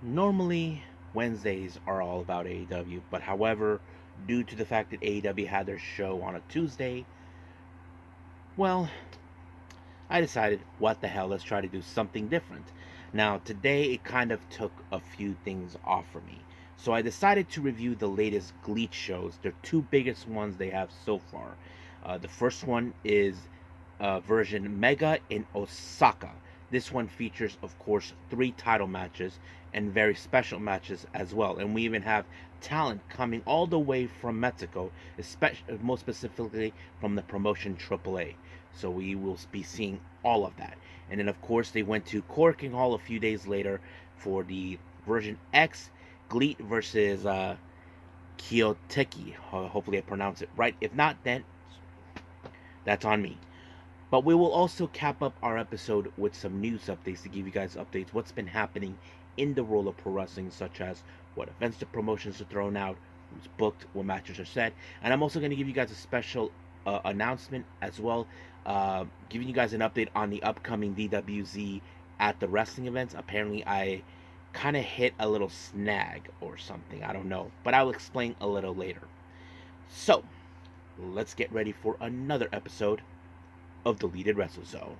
Normally, Wednesdays are all about AEW, but however, due to the fact that AEW had their show on a Tuesday, well, I decided, what the hell, let's try to do something different. Now, today it kind of took a few things off for me. So I decided to review the latest GLEAT shows, the two biggest ones they have so far. The first one is version Mega in Osaka. This one features, of course, 3 title matches and very special matches as well. And we even have talent coming all the way from Mexico, especially, most specifically from the promotion AAA. So we will be seeing all of that. And then, of course, they went to Corking Hall a few days later for the version X, GLEAT versus Kyoteki. Hopefully, I pronounce it right. If not, then that's on me. But we will also cap up our episode with some news updates to give you guys updates what's been happening in the world of pro wrestling, such as what events the promotions are thrown out, who's booked, what matches are set. And I'm also going to give you guys a special announcement as well, giving you guys an update on the upcoming DWZ at the wrestling events. Apparently, I kind of hit a little snag or something. I don't know. But I'll explain a little later. So, let's get ready for another episode of the Deleted Wrestle Zone.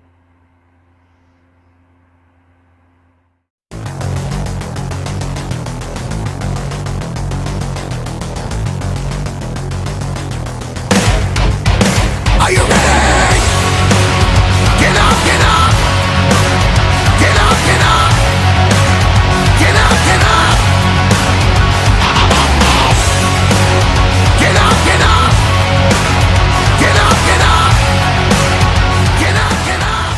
Are you ready? Get up, get up! Get up, get up! Get up, get up! Get up, get up! Get up, get up! Get up, get up!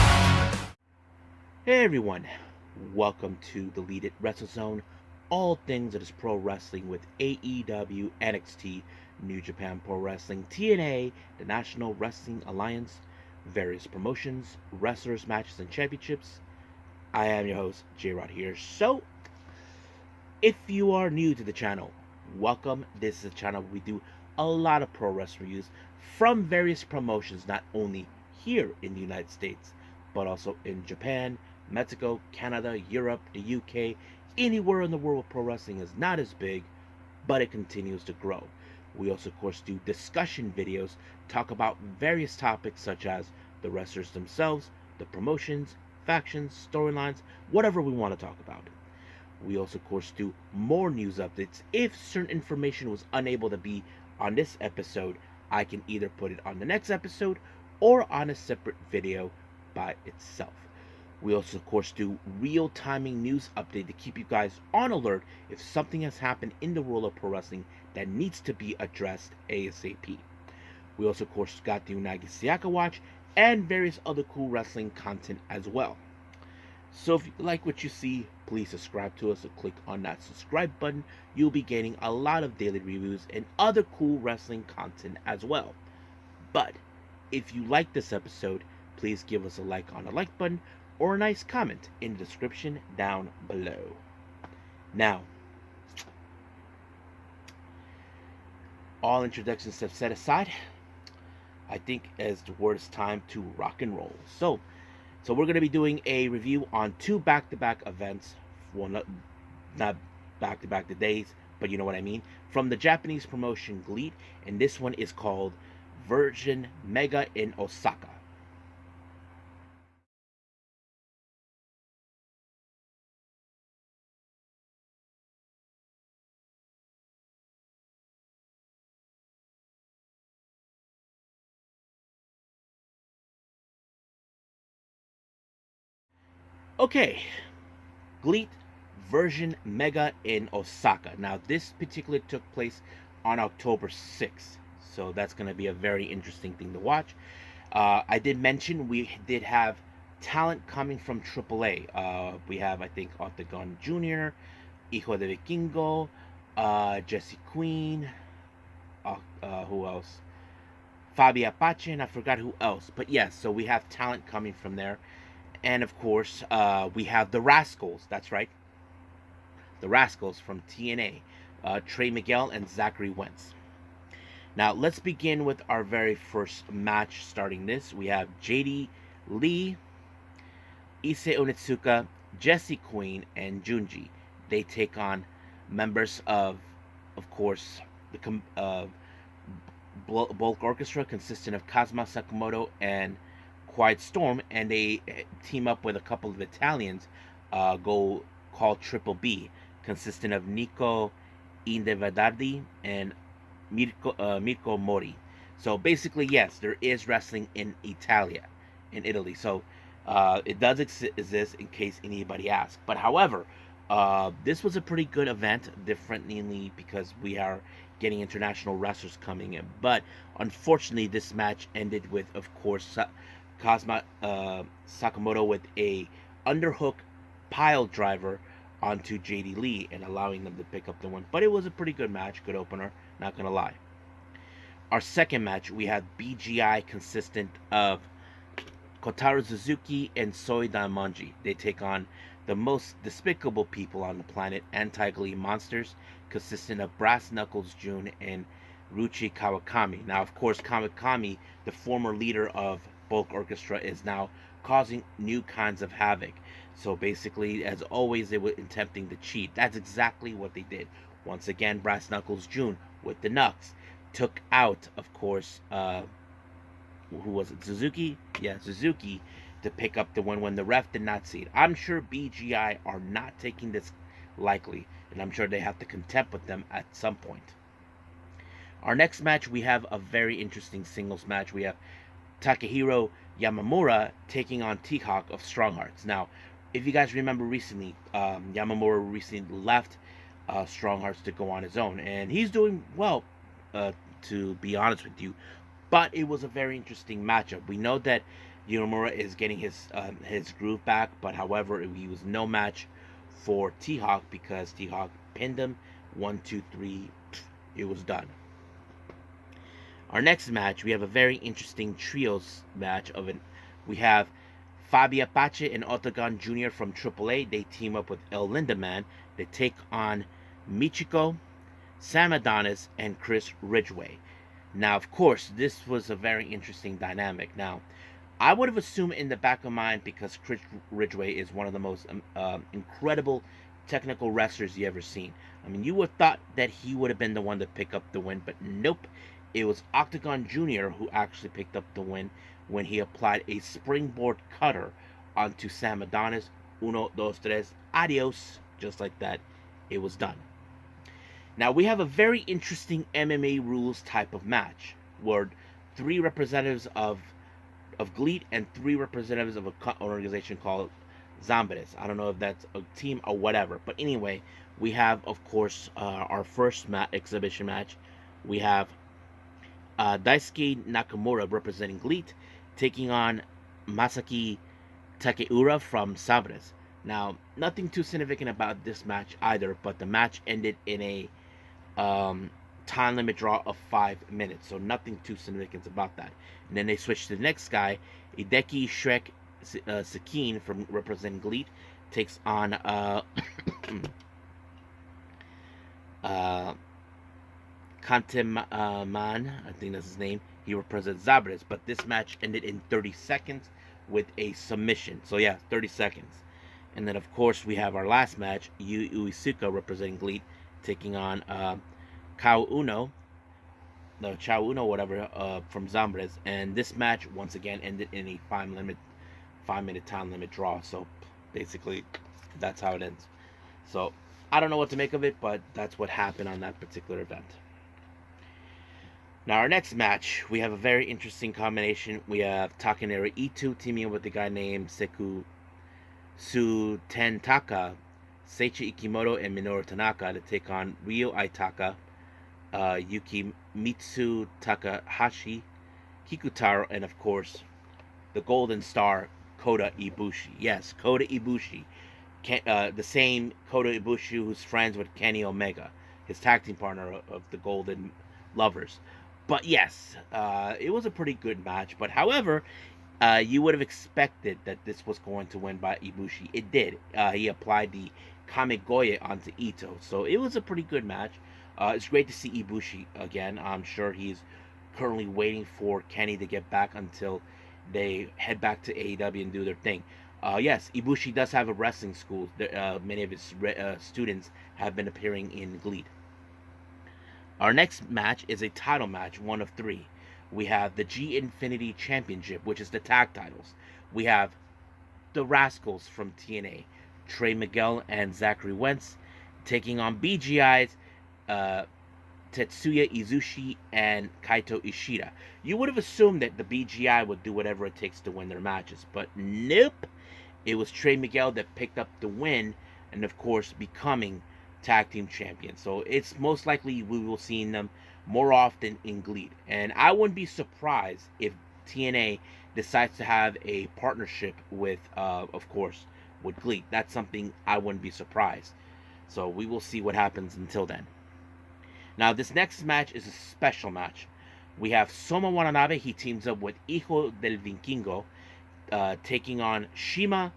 Hey everyone, welcome to the Deleted Wrestle Zone. All things that is pro wrestling with AEW, NXT, New Japan Pro Wrestling, TNA, the National Wrestling Alliance, various promotions, wrestlers, matches, and championships. I am your host, J-Rod here. So, if you are new to the channel, welcome. This is a channel where we do a lot of pro wrestling reviews from various promotions, not only here in the United States, but also in Japan, Mexico, Canada, Europe, the UK, anywhere in the world where pro wrestling is not as big, but it continues to grow. We also, of course, do discussion videos, talk about various topics such as the wrestlers themselves, the promotions, factions, storylines, whatever we want to talk about. We also, of course, do more news updates. If certain information was unable to be on this episode, I can either put it on the next episode or on a separate video by itself. We also, of course, do real-timing news update to keep you guys on alert if something has happened in the world of pro wrestling that needs to be addressed ASAP. We also, of course, got the Unagi Sayaka Watch and various other cool wrestling content as well. So if you like what you see, please subscribe to us and click on that subscribe button. You'll be getting a lot of daily reviews and other cool wrestling content as well. But if you like this episode, please give us a like on the like button or a nice comment in the description down below. Now, all introduction steps set aside, I think as the word is time to rock and roll. So we're going to be doing a review on 2 back-to-back events. Well, not back-to-back the days, but you know what I mean. From the Japanese promotion GLEAT, and this one is called Version Mega in Osaka. Okay, GLEAT version Mega in Osaka. Now, this particularly took place on October 6th, so that's going to be a very interesting thing to watch. I did mention we did have talent coming from AAA. We have, I think, Octagon Jr., Hijo de Vikingo, Jesse Queen, who else? Fabi Apache, and I forgot who else. But yes, so we have talent coming from there. And of course, we have the Rascals. That's right. The Rascals from TNA. Trey Miguel and Zachary Wentz. Now, let's begin with our very first match starting this. We have JD Lee, Issei Onitsuka, Jesse Queen, and Junji. They take on members of course, the Bulk Orchestra, consisting of Kazuma Sakamoto and Quiet Storm, and they team up with a couple of Italians, go called Triple B, consisting of Nico Indevadardi and Mirko Mori. So basically, yes, there is wrestling in Italy. So it does exist in case anybody asks. But however, this was a pretty good event, differently because we are getting international wrestlers coming in. But unfortunately, this match ended with, of course, Kazuma Sakamoto with a underhook pile driver onto JD Lee and allowing them to pick up the win. But it was a pretty good match, good opener, not gonna lie. Our second match, we had BGI consistent of Kotaro Suzuki and Soi Daimonji. They take on the most despicable people on the planet, Anti-Glee Monsters, consisting of Brass Knuckles Jun and Ruchi Kawakami. Now, of course, Kawakami, the former leader of Bulk Orchestra, is now causing new kinds of havoc. So basically, as always, they were attempting to cheat. That's exactly what they did. Once again, Brass Knuckles Jun with the Knucks took out, of course, who was it? Suzuki? Yeah, Suzuki, to pick up the win when the ref did not see it. I'm sure BGI are not taking this lightly, and I'm sure they have to contend with them at some point. Our next match, we have a very interesting singles match. We have Takehiro Yamamura taking on T-Hawk of Strong Hearts. Now, if you guys remember recently, Yamamura recently left Strong Hearts to go on his own, and he's doing well, to be honest with you. But it was a very interesting matchup. We know that Yamamura is getting his groove back, but however, he was no match for T-Hawk because T-Hawk pinned him 1, 2, 3. It was done. Our next match, we have a very interesting trios match of it. We have Fabi Apache and Octagon Jr. from AAA. They team up with El Lindaman. They take on Michiko, Sam Adonis, and Chris Ridgway. Now, of course, this was a very interesting dynamic. Now, I would have assumed in the back of mind, because Chris Ridgway is one of the most incredible technical wrestlers you ever seen. I mean, you would have thought that he would have been the one to pick up the win, but nope. It was Octagon Jr. who actually picked up the win when he applied a springboard cutter onto Sam Adonis. Uno, dos, tres, adios. Just like that, it was done. Now, we have a very interesting MMA rules type of match, where 3 representatives of GLEAT and 3 representatives of an organization called Zombies. I don't know if that's a team or whatever, but anyway, we have, of course, our first exhibition match. We have Daisuke Nakamura representing GLEAT taking on Masaki Takeura from Sabres. Now, nothing too significant about this match either, but the match ended in a time limit draw of 5 minutes, so nothing too significant about that. And then they switched to the next guy. Hideki Shrek Sakin from representing GLEAT takes on Kanteman, I think that's his name. He represents Zabres, but this match ended in 30 seconds with a submission. So yeah, 30 seconds. And then, of course, we have our last match, Yu Uisuka representing GLEAT taking on Chao Uno, whatever, from Zambres. And this match, once again, ended in a 5-minute time limit draw. So basically, that's how it ends. So I don't know what to make of it, but that's what happened on that particular event. Now, our next match, we have a very interesting combination. We have Takanori Ito teaming up with a guy named Seku Sutentaka, Seichi Ikimoto, and Minoru Tanaka to take on Ryo Aitaka, Yukimitsu Takahashi, Kikutaro, and of course, the Golden Star, Kota Ibushi. Yes, Kota Ibushi. The same Kota Ibushi who's friends with Kenny Omega, his tag team partner of the Golden Lovers. But yes, it was a pretty good match. But however, you would have expected that this was going to win by Ibushi. It did. He applied the Kamigoye onto Ito. So it was a pretty good match. It's great to see Ibushi again. I'm sure he's currently waiting for Kenny to get back until they head back to AEW and do their thing. Yes, Ibushi does have a wrestling school. Many of his students have been appearing in GLEAT. Our next match is a title match, one of three. We have the G Infinity Championship, which is the tag titles. We have the Rascals from TNA, Trey Miguel and Zachary Wentz, taking on BGI's uh, Tetsuya Izushi and Kaito Ishida. You would have assumed that the BGI would do whatever it takes to win their matches, but nope. It was Trey Miguel that picked up the win, and of course, becoming tag team champion. So it's most likely we will see them more often in GLEAT. And I wouldn't be surprised if TNA decides to have a partnership with, of course, with GLEAT. That's something I wouldn't be surprised. So we will see what happens until then. Now, this next match is a special match. We have Soma Watanabe. He teams up with Hijo del Vikingo, taking on Shima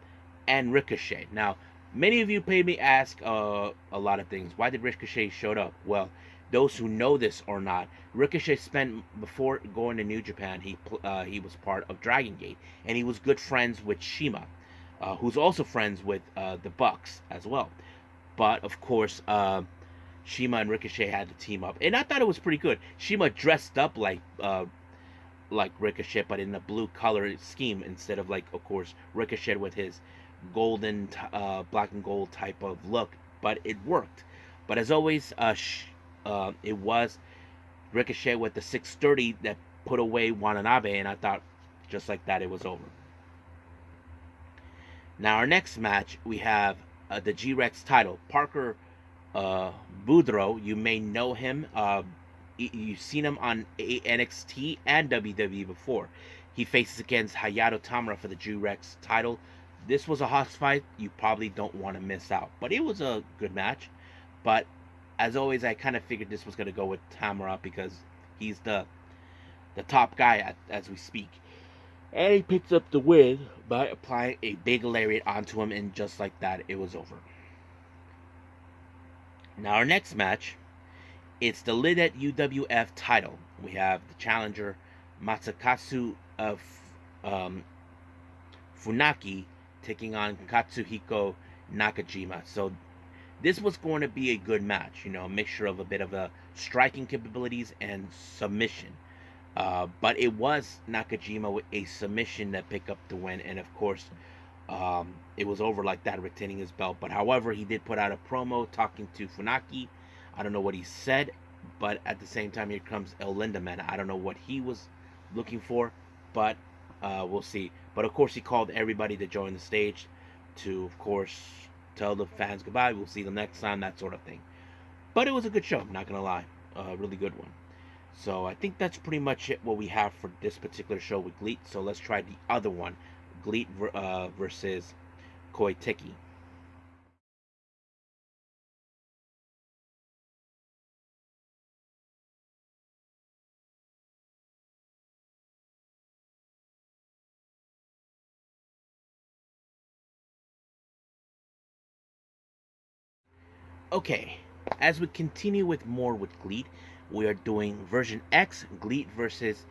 and Ricochet. Now, many of you paid me ask a lot of things. Why did Ricochet showed up? Well, those who know this or not, Ricochet spent before going to New Japan. He was part of Dragon Gate, and he was good friends with Shima, who's also friends with the Bucks as well. But of course, Shima and Ricochet had to team up, and I thought it was pretty good. Shima dressed up like Ricochet, but in a blue color scheme instead of, like, of course, Ricochet with his golden, black and gold type of look. But it worked. But as always, it was Ricochet with the 630 that put away Watanabe, and I thought just like that it was over. Now our next match we have the G-Rex title. Parker Boudreaux, you may know him. You've seen him on NXT and WWE before. He faces against Hayato Tamura for the G-Rex title. This was a hot fight you probably don't want to miss out. But it was a good match. But as always, I kind of figured this was going to go with Tamura because he's the top guy as we speak. And he picks up the win by applying a big lariat onto him, and just like that, it was over. Now our next match, it's the Lidet UWF title. We have the challenger Masakazu of Funaki taking on Katsuhiko Nakajima. So this was going to be a good match, a mixture of a bit of a striking capabilities and submission. But it was Nakajima with a submission that picked up the win, and of course, it was over like that, retaining his belt. But however, he did put out a promo talking to Funaki. I don't know what he said, but at the same time, here comes El Lindaman. I don't know what he was looking for, but we'll see. But of course, he called everybody to join the stage to, of course, tell the fans goodbye. We'll see them next time, that sort of thing. But it was a good show, I'm not going to lie. A really good one. So I think that's pretty much it what we have for this particular show with GLEAT. So let's try the other one, GLEAT versus Kyoteki. Okay, as we continue with more with GLEAT, we are doing version X, GLEAT versus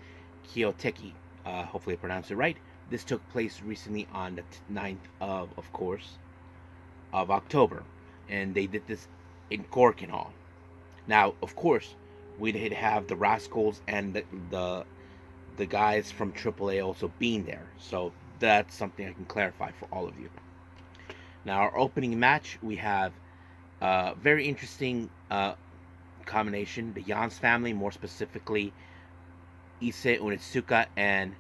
Kyoteki. Hopefully I pronounced it right. This took place recently on the 9th of course, of October. And they did this in Corkin Hall. Now, of course, we did have the Rascals and the guys from AAA also being there. So that's something I can clarify for all of you. Now, our opening match, we have very interesting combination. The Yans family, more specifically Issei Unitsuka and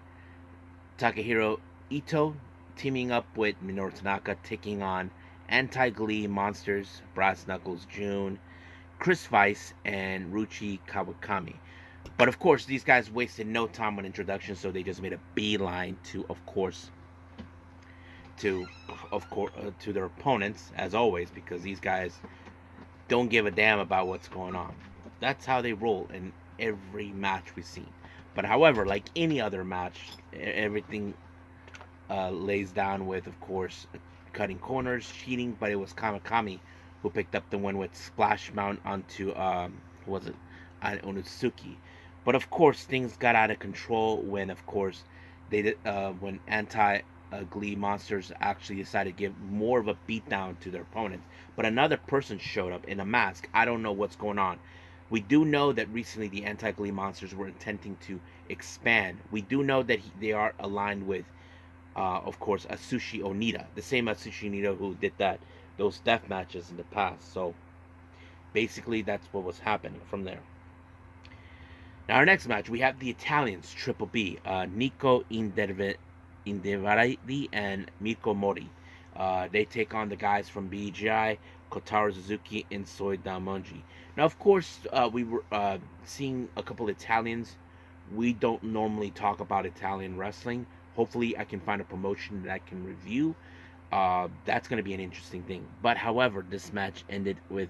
Takahiro Ito, teaming up with Minoru Tanaka, taking on Anti-Glee Monsters, Brass Knuckles June, Chris Weiss, and Ruchi Kawakami. But of course, these guys wasted no time on introduction, so they just made a beeline to, of course, to their opponents, as always, because these guys don't give a damn about what's going on. That's how they roll in every match we've seen. But however, like any other match, everything lays down with, of course, cutting corners, cheating. But it was Kamakami who picked up the win with splash mount onto who was it, Onitsuki. But of course, things got out of control when, of course, they did when Anti GLEAT monsters actually decided to give more of a beatdown to their opponents. But another person showed up in a mask. I don't know what's going on. We do know that recently the anti-GLEAT monsters were intending to expand. We do know that they are aligned with, of course, Atsushi Onita, the same Atsushi Onita who did those death matches in the past. So basically, that's what was happening from there. Now, our next match, we have the Italians, Triple B, Nico Indevarati and Miko Mori. They take on the guys from BGI, Kotaro Suzuki, and Soi Damonji. Now, of course, we were seeing a couple Italians. We don't normally talk about Italian wrestling. Hopefully, I can find a promotion that I can review. That's going to be an interesting thing. But, however, this match ended with,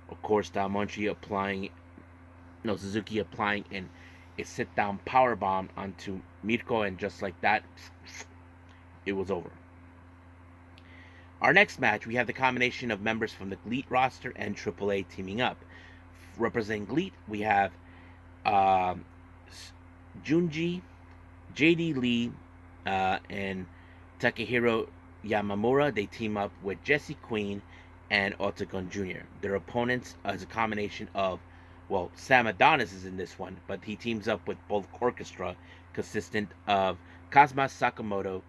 of course, Damonji Suzuki applying a sit-down power bomb onto Mirko, and just like that, it was over. Our next match, we have the combination of members from the GLEAT roster and AAA teaming up. Representing GLEAT, we have Junji, JD Lee, and Takehiro Yamamura. They team up with Jesse Queen and Octagon Jr. Their opponents is a combination of, well, Sam Adonis is in this one, but he teams up with both orchestra consistent of Kazuma Sakamoto,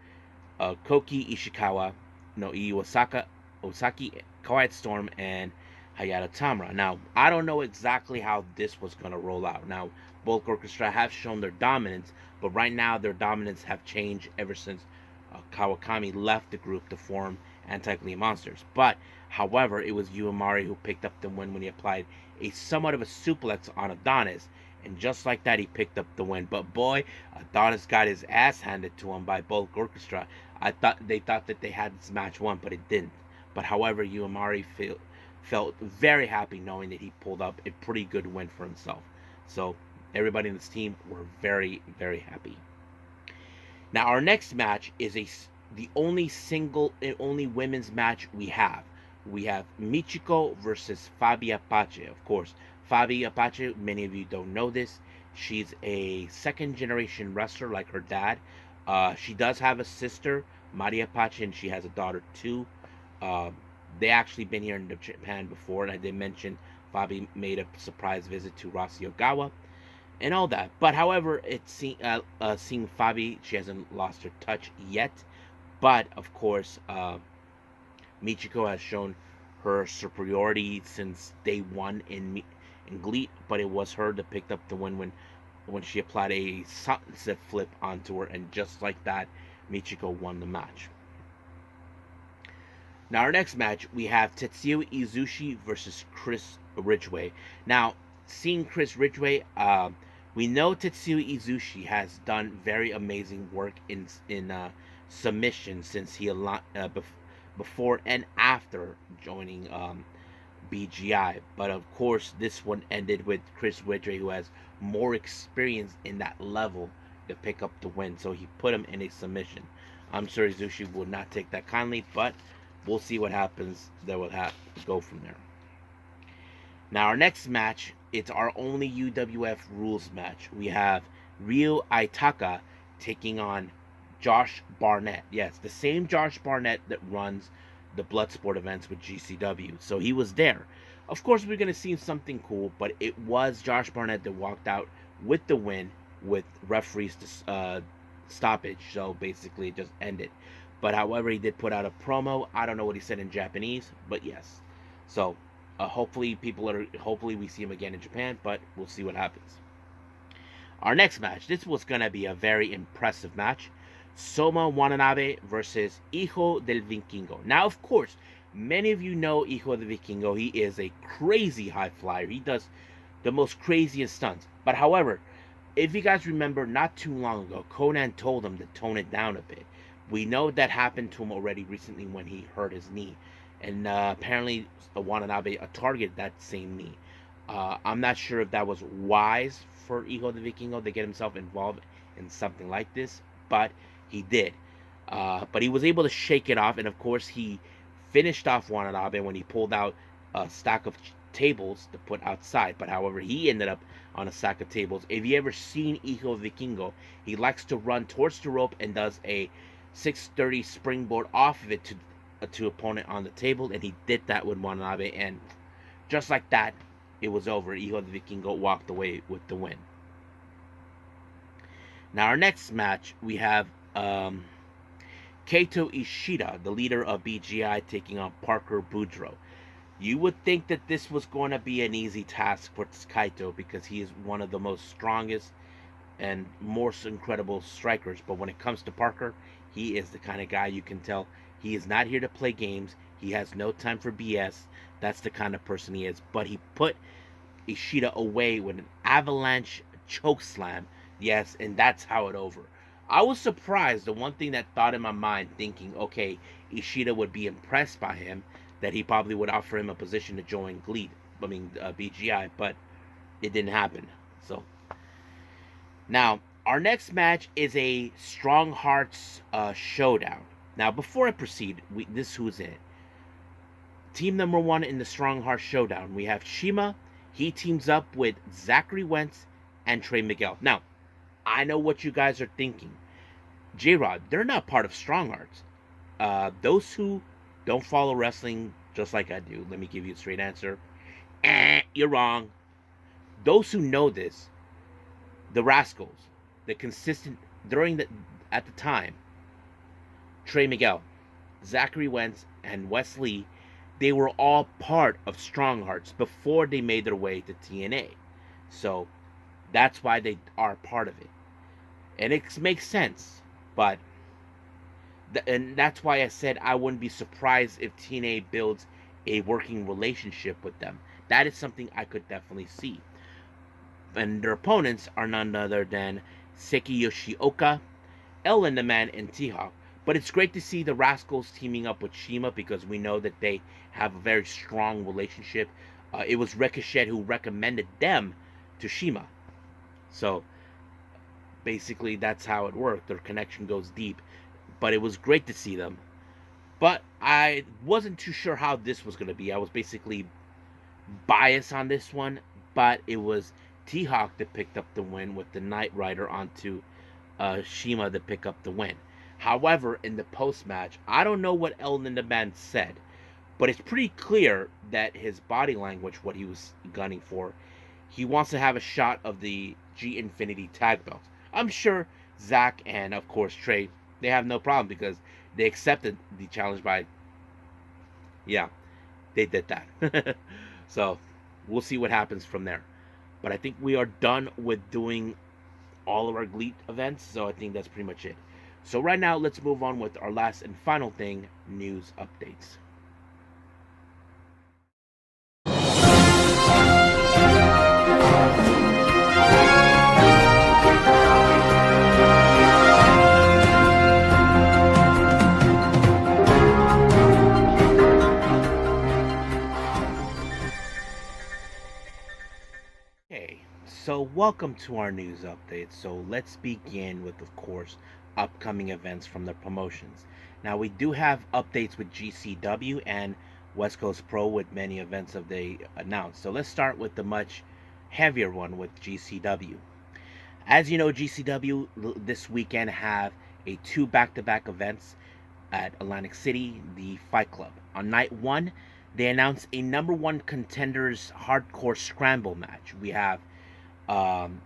Koki Ishikawa, Osaki, Quiet Storm, and Hayato Tamura. Now, I don't know exactly how this was going to roll out. Now, both orchestra have shown their dominance, but right now their dominance have changed ever since Kawakami left the group to form Anti-GLEAT Monsters. But, however, it was Uemari who picked up the win when he applied a somewhat of a suplex on Adonis, and just like that, he picked up the win. But boy, Adonis got his ass handed to him by both orchestra. They thought that they had this match won, but it didn't. But however, Uemari felt very happy knowing that he pulled up a pretty good win for himself. So everybody in this team were very, very happy. Now our next match is the only women's match we have. We have Michiko versus Fabi Apache. Of course, Fabi Apache, many of you don't know this. She's a second generation wrestler like her dad. She does have a sister, Marie Apache, and she has a daughter too. They actually been here in Japan before, and I did mention Fabi made a surprise visit to Rossy Ogawa and all that. But however, seeing Fabi, she hasn't lost her touch yet. But of course, Michiko has shown her superiority since day one in GLEAT, but it was her that picked up the win when she applied a sunset flip onto her, and just like that, Michiko won the match. Now our next match, we have Tetsuya Izushi versus Chris Ridgway. Now, seeing Chris Ridgway, we know Tetsuya Izushi has done very amazing work in submission since he before and after joining BGI. But of course, this one ended with Chris Ridgway, who has more experience in that level, to pick up the win. So he put him in a submission. I'm sure Izushi will not take that kindly, but we'll see what happens. That will go from there. Now our next match, it's our only UWF rules match. We have Ryo Aitaka taking on Josh Barnett. Yes, the same Josh Barnett that runs the Bloodsport events with GCW. So he was there. Of course, we're going to see something cool, but it was Josh Barnett that walked out with the win with referees stoppage. So basically, it just ended. But however, he did put out a promo. I don't know what he said in Japanese, but yes. So hopefully we see him again in Japan, but we'll see what happens. Our next match, this was going to be a very impressive match. Soma Watanabe versus Hijo del Vikingo. Now, of course, many of you know Hijo del Vikingo. He is a crazy high flyer. He does the most craziest stunts. But however, if you guys remember, not too long ago, Conan told him to tone it down a bit. We know that happened to him already recently when he hurt his knee. And apparently, Watanabe targeted that same knee. I'm not sure if that was wise for Hijo del Vikingo to get himself involved in something like this, but he did. But he was able to shake it off, and of course, he finished off Watanabe when he pulled out a stack of tables to put outside. But however, he ended up on a stack of tables. If you ever seen Hijo del Vikingo, he likes to run towards the rope and does a 630 springboard off of it to opponent on the table, and he did that with Watanabe, and just like that, it was over. Hijo de Vikingo walked away with the win. Now our next match, we have Kaito Ishida, the leader of BGI, taking on Parker Boudreaux. You would think that this was going to be an easy task for Kaito because he is one of the most strongest and most incredible strikers. But when it comes to Parker, he is the kind of guy you can tell he is not here to play games. He has no time for BS. That's the kind of person he is. But he put Ishida away with an avalanche choke slam. Yes, and that's how it over. I was surprised. The one thing that thought in my mind, thinking, okay, Ishida would be impressed by him, that he probably would offer him a position to join GLEAT, BGI, but it didn't happen. So now our next match is a Strong Hearts showdown. Now before I proceed, this is who's in it. Team number one in the Strong Hearts showdown, we have Shima. He teams up with Zachary Wentz and Trey Miguel. Now, I know what you guys are thinking. J-Rod, they're not part of Strong Hearts. Those who don't follow wrestling just like I do, let me give you a straight answer. You're wrong. Those who know this, the Rascals, the consistent at the time, Trey Miguel, Zachary Wentz, and Wes Lee, they were all part of Strong Hearts before they made their way to TNA. So that's why they are part of it. And it makes sense. But and that's why I said I wouldn't be surprised if TNA builds a working relationship with them. That is something I could definitely see. And their opponents are none other than Seki Yoshioka, El Lindemann, and T-Hawk. But it's great to see the Rascals teaming up with Shima because we know that they have a very strong relationship. It was Ricochet who recommended them to Shima. So basically that's how it worked. Their connection goes deep. But it was great to see them. But I wasn't too sure how this was going to be. I was basically biased on this one. But it was T-Hawk that picked up the win with the Knight Rider onto Shima to pick up the win. However, in the post-match, I don't know what El Lindemann said, but it's pretty clear that his body language, what he was gunning for, he wants to have a shot of the G Infinity tag belt. I'm sure Zach and, of course, Trey, they have no problem because they accepted the challenge by, yeah, they did that. So, we'll see what happens from there. But I think we are done with doing all of our GLEAT events, so I think that's pretty much it. So right now, let's move on with our last and final thing, news updates. Okay, so welcome to our news update. So let's begin with, of course, upcoming events from the promotions. Now we do have updates with GCW and West Coast Pro with many events that they announced. So let's start with the much heavier one with GCW. As you know, GCW this weekend have a two back-to-back events at Atlantic City, the Fight Club. On night one, they announced a number one contenders hardcore scramble match. We have John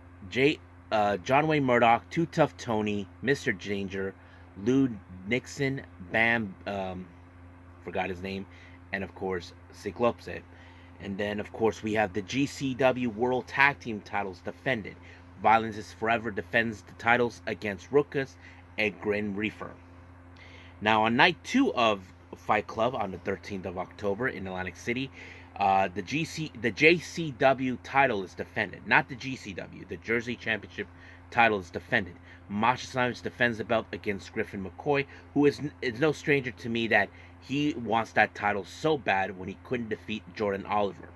Wayne Murdoch, Too Tough Tony, Mr. Danger, Lou Nixon, Bam, forgot his name, and of course Cyclops. And then of course we have the GCW World Tag Team titles defended. Violence is Forever defends the titles against Ruckus and Grim Reaper. Now on night two of Fight Club on the 13th of October in Atlantic City, the JCW title is defended, not the GCW. The Jersey Championship title is defended. Masha Simons defends the belt against Griffin McCoy, who is no stranger to me that he wants that title so bad when he couldn't defeat Jordan Oliver.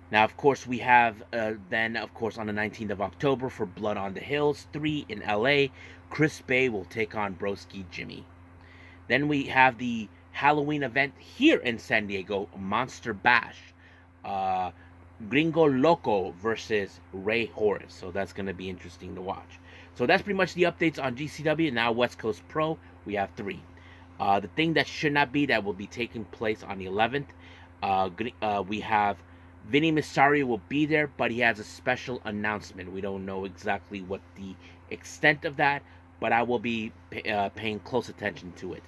Now, of course, we have then, of course, on the 19th of October for Blood on the Hills 3 in LA, Chris Bay will take on Broski Jimmy. Then we have the Halloween event here in San Diego, Monster Bash. Gringo Loco versus Ray Horace. So that's going to be interesting to watch. So that's pretty much the updates on GCW. Now West Coast Pro, we have 3. The thing that should not be, that will be taking place on the 11th, we have Vinny Mysterio will be there, but he has a special announcement. We don't know exactly what the extent of that, but I will be paying close attention to it.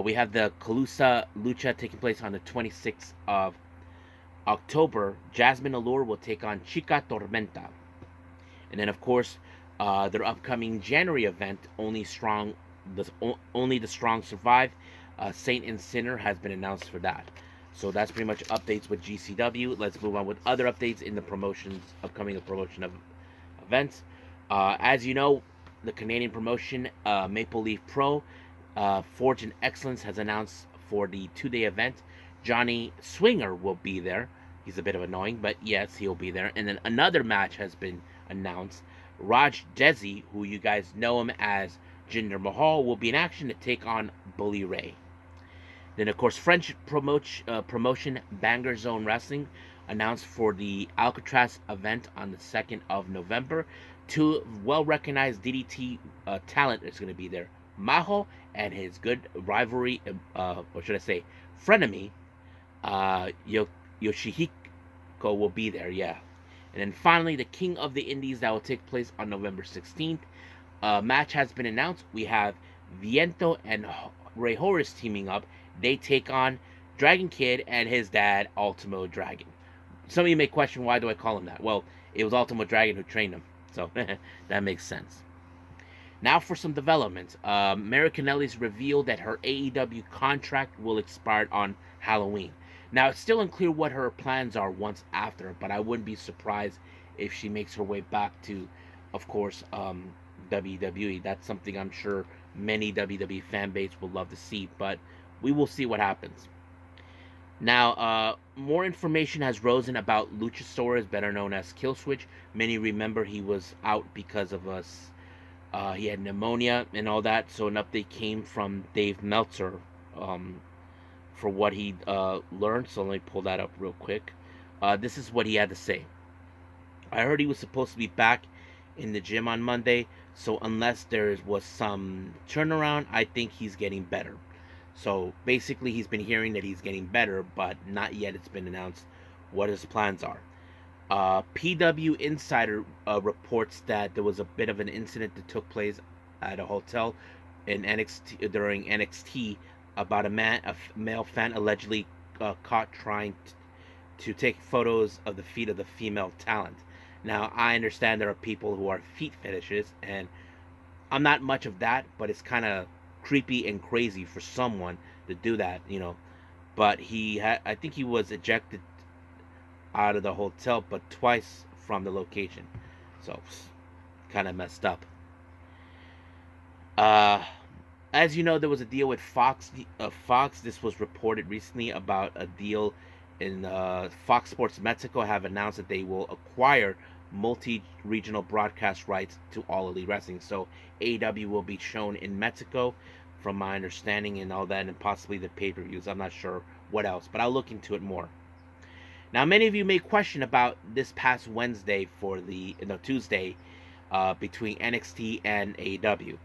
We have the Calusa Lucha taking place on the 26th of October. Jasmine Allure will take on Chica Tormenta. And then, of course, their upcoming January event, Only the Strong Survive, Saint and Sinner, has been announced for that. So that's pretty much updates with GCW. Let's move on with other updates in the upcoming promotion of events. As you know, the Canadian promotion, Maple Leaf Pro, Forge and Excellence, has announced for the 2-day event, Johnny Swinger will be there. He's a bit of annoying, but yes, he'll be there. And then another match has been announced. Raj Desi, who you guys know him as Jinder Mahal, will be in action to take on Bully Ray. Then, of course, French promotion Banger Zone Wrestling announced for the Alcatraz event on the 2nd of November. 2 well-recognized DDT talent is going to be there. Maho and his good rivalry, or should I say, frenemy, Yoshihiko will be there, yeah. And then finally, the King of the Indies, that will take place on November 16th. Match has been announced. We have Viento and Ray Horace teaming up. They take on Dragon Kid and his dad, Ultimo Dragon. Some of you may question, why do I call him that? Well, it was Ultimo Dragon who trained him, so that makes sense. Now for some developments. Marie Kanellis revealed that her AEW contract will expire on Halloween. Now, it's still unclear what her plans are once after, but I wouldn't be surprised if she makes her way back to, of course, WWE. That's something I'm sure many WWE fan base would love to see, but we will see what happens. Now, more information has risen about Luchasaurus, better known as Killswitch. Many remember he was out because of he had pneumonia and all that. So an update came from Dave Meltzer for what he learned. So let me pull that up real quick. This is what he had to say. I heard he was supposed to be back in the gym on Monday. So unless there was some turnaround, I think he's getting better. So basically, he's been hearing that he's getting better, but not yet it's been announced what his plans are. PW Insider reports that there was a bit of an incident that took place at a hotel in NXT during NXT about a male fan allegedly caught trying to take photos of the feet of the female talent. Now, I understand there are people who are feet fetishists, and I'm not much of that, but it's kind of creepy and crazy for someone to do that, But I think he was ejected out of the hotel, but twice from the location. So, kind of messed up. As you know, there was a deal with Fox. This was reported recently about a deal in Fox Sports Mexico have announced that they will acquire multi-regional broadcast rights to All Elite Wrestling. So AEW will be shown in Mexico, from my understanding, and all that, and possibly the pay-per-views. I'm not sure what else, but I'll look into it more. Now, many of you may question about this past Wednesday Tuesday between NXT and AEW.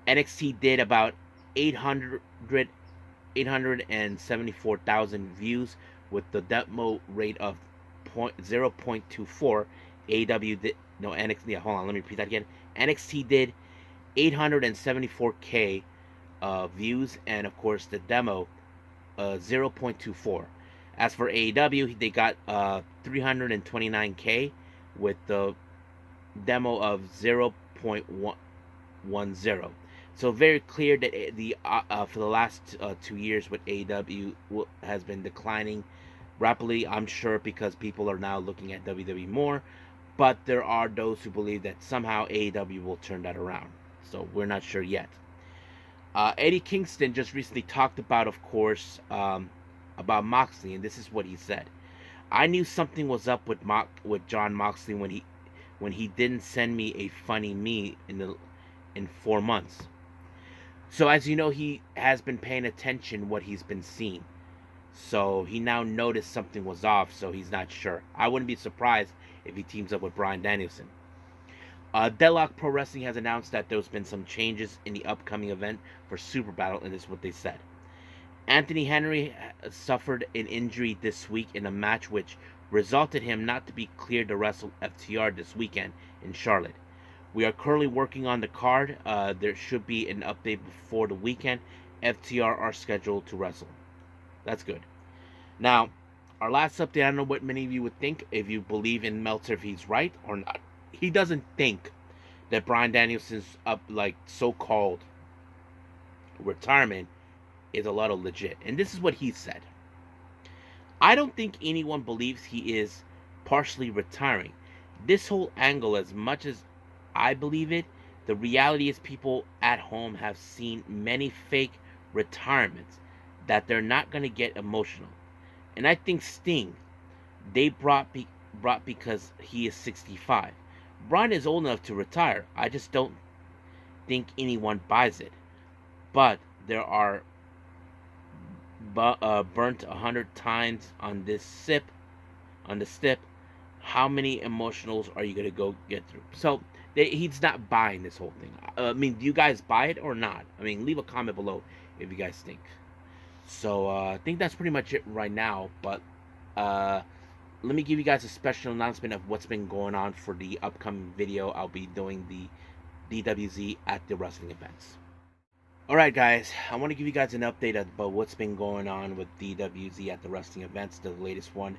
NXT did about 874,000 views with the demo rate of 0.24. AEW did NXT. Yeah, hold on, let me repeat that again. NXT did 874K views, and of course the demo 0.24. As for AEW, they got 329K with the demo of 0.10. So very clear that for the last 2 years with AEW has been declining rapidly. I'm sure because people are now looking at WWE more, but there are those who believe that somehow AEW will turn that around. So we're not sure yet. Eddie Kingston just recently talked about, of course, about Moxley, and this is what he said. I knew something was up with Jon Moxley when he didn't send me a funny meme in 4 months. So as you know, he has been paying attention what he's been seeing. So he now noticed something was off, so he's not sure. I wouldn't be surprised if he teams up with Bryan Danielson. Deadlock Pro Wrestling has announced that there's been some changes in the upcoming event for Super Battle, and this is what they said. Anthony Henry suffered an injury this week in a match which resulted him not to be cleared to wrestle FTR this weekend in Charlotte. We are currently working on the card. There should be an update before the weekend. FTR are scheduled to wrestle. That's good. Now, our last update, I don't know what many of you would think, if you believe in Meltzer, if he's right or not. He doesn't think that Bryan Danielson's so-called retirement is a lot of legit. And this is what he said. I don't think anyone believes he is partially retiring. This whole angle, as much as I believe it, the reality is people at home have seen many fake retirements that they're not going to get emotional. And I think Sting, they brought because he is 65. Bryan is old enough to retire. I just don't think anyone buys it. But there are burnt 100 times on this stip. How many emotionals are you gonna go get through? So he's not buying this whole thing. I mean, do you guys buy it or not? I mean, leave a comment below if you guys think. So I think that's pretty much it right now. But let me give you guys a special announcement of what's been going on for the upcoming video. I'll be doing the DWZ at the wrestling events. Alright guys, I want to give you guys an update about what's been going on with DWZ at the wrestling events, the latest one.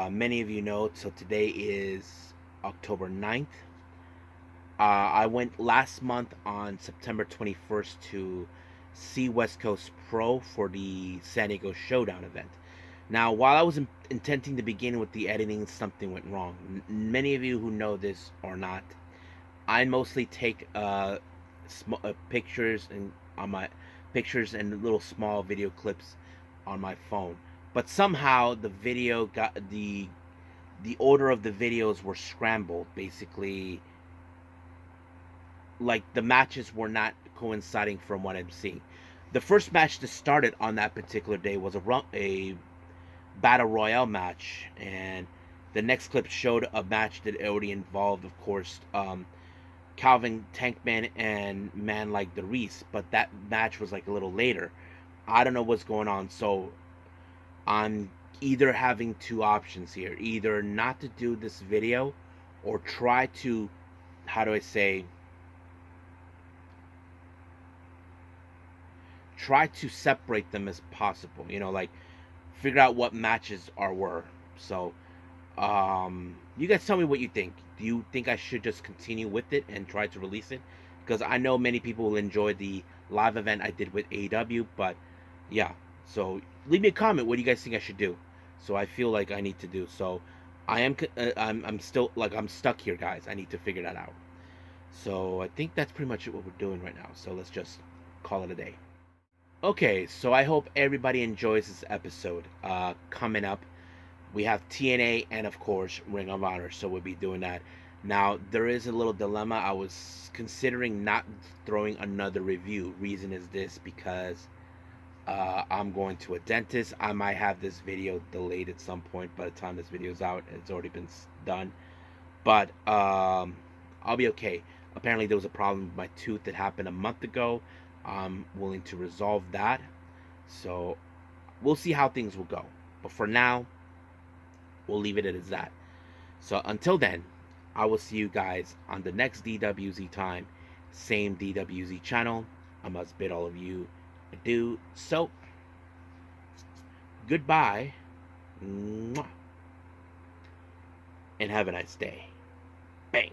Many of you know, so today is October 9th. I went last month on September 21st to see West Coast Pro for the San Diego Showdown event. Now, while I was intending to begin with the editing, something went wrong. Many of you who know this or not, I mostly take pictures and little small video clips on my phone. But somehow the video got the order of the videos were scrambled. Basically, like the matches were not coinciding from what I'm seeing. The first match that started on that particular day was a battle royale match, and the next clip showed a match that already involved, of course, Calvin Tankman and Man Like the Reese, but that match was like a little later. I don't know what's going on, so I'm either having two options here: either not to do this video, or try to, how do I say, try to separate them as possible. You know, like figure out what matches were. So you guys tell me what you think. Do you think I should just continue with it and try to release it? Because I know many people will enjoy the live event I did with AEW, but yeah. So leave me a comment. What do you guys think I should do? So I feel like I need to do. So I'm still like I'm stuck here, guys. I need to figure that out. So I think that's pretty much what we're doing right now. So let's just call it a day. Okay, so I hope everybody enjoys this episode. Coming up, we have TNA and, of course, Ring of Honor, so we'll be doing that. Now, there is a little dilemma. I was considering not throwing another review. Reason is this, because I'm going to a dentist. I might have this video delayed at some point. By the time this video is out, it's already been done. But I'll be okay. Apparently, there was a problem with my tooth that happened a month ago. I'm willing to resolve that. So we'll see how things will go. But for now, we'll leave it as that. So until then, I will see you guys on the next DWZ time. Same DWZ channel. I must bid all of you adieu. So, goodbye. Mwah. And have a nice day. Bang.